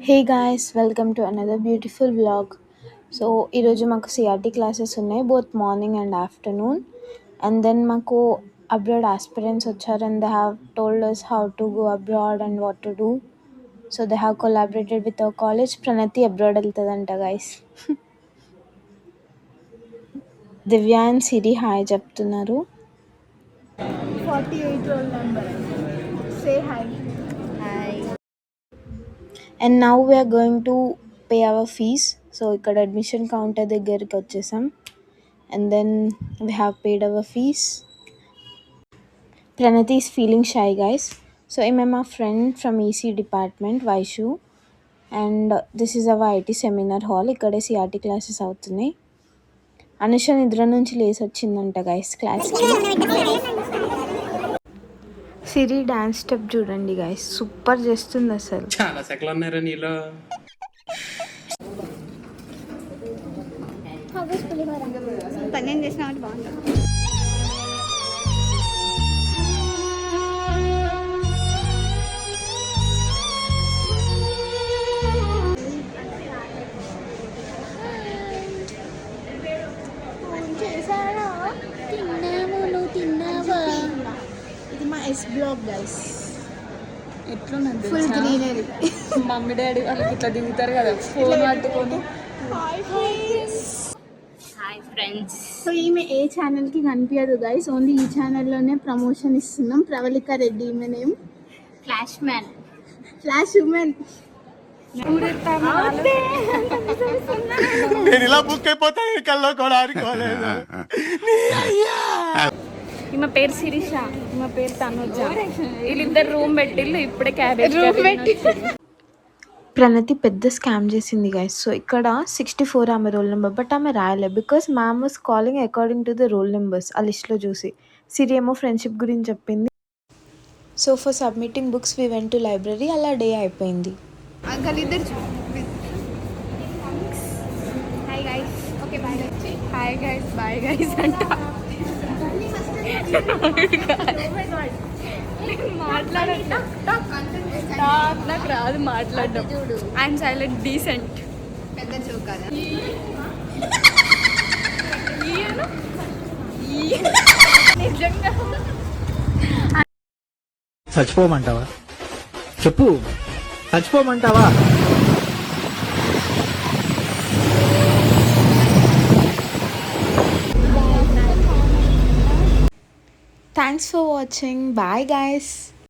Hey guys, welcome to another beautiful vlog. So ఈరోజు మాకు CRT classes ఉన్నాయి, both morning and afternoon. And then మాకు abroad aspirants వచ్చారు and they have told us how to go abroad and what to do. So they have collaborated with our college. Pranati abroad వెళ్తుందంట guys. Divya and Siri hi చెప్తున్నారు. 48 roll number. Say hi. And now we're going to pay our fees. So ఇక్కడ admission counter దగ్గరికి వచ్చేసాం. And then we have paid our fees. Pranati is feeling shy, guys. So I'm my friend from EC department, Vaishu. And this is our IT seminar hall. ఇక్కడే CRT classes అవుతున్నాయి. అనుష నిద్ర నుంచి లేసి వచ్చిందంట guys క్లాస్కి. సిరి dance step చూడండి guys, super చేస్తుంది అసలు. చాలా సెకలు ఉన్నారా నీలో. పన్నెండు చేసిన బాగుంటుంది. ఇది మా ఎస్ బ్లాక్ గైస్. ఎట్లున్నది ఫుల్ గ్రీనరీ. మమ్మీ డాడీ వాళ్ళకి ఇట్లా దిగుతారు కదా ఫోన్ పట్టుకొని. Hi friends. సో ఈమె ఏ ఛానల్కి కనిపించదు గైస్, ఓన్లీ ఈ ఛానల్లోనే ప్రమోషన్ ఇస్తున్నాం. ప్రవళిక రెడ్డి ఈమె name. Flash man. Flash women. నేను ఇలా బుక్ అయిపోతాను కల్లో కూడా ఆడుకోలేదు. ఈమె పేరు శిరీష, ఈమె పేరు తనుజ. వీళ్ళిద్దరు రూమ్ పెట్టిళ్ళు ఇప్పుడే క్యాబేజ్ పెట్టి. ప్రణతి పెద్ద స్కామ్ చేసింది గైస్. సో ఇక్కడ 64 ఆమె రోల్ నెంబర్, బట్ ఆమె రాయలే because ma'am was calling according to the roll numbers ఆ లిస్ట్లో చూసి. సిరి ఏమో ఫ్రెండ్షిప్ గురించి చెప్పింది. So for submitting books we went to library. అలా డే అయిపోయింది. హాయ్ గైస్ బాయ్ గైస్ అంట. మాట్లాడట నాకు రాదు మాట్లాడడం. I'm silent decent. పెద్ద జోక్ కదా. నిజంగా చచ్చిపోమంటావా? చెప్పు, చచ్చిపోమంటావా? Thanks for watching. Bye guys.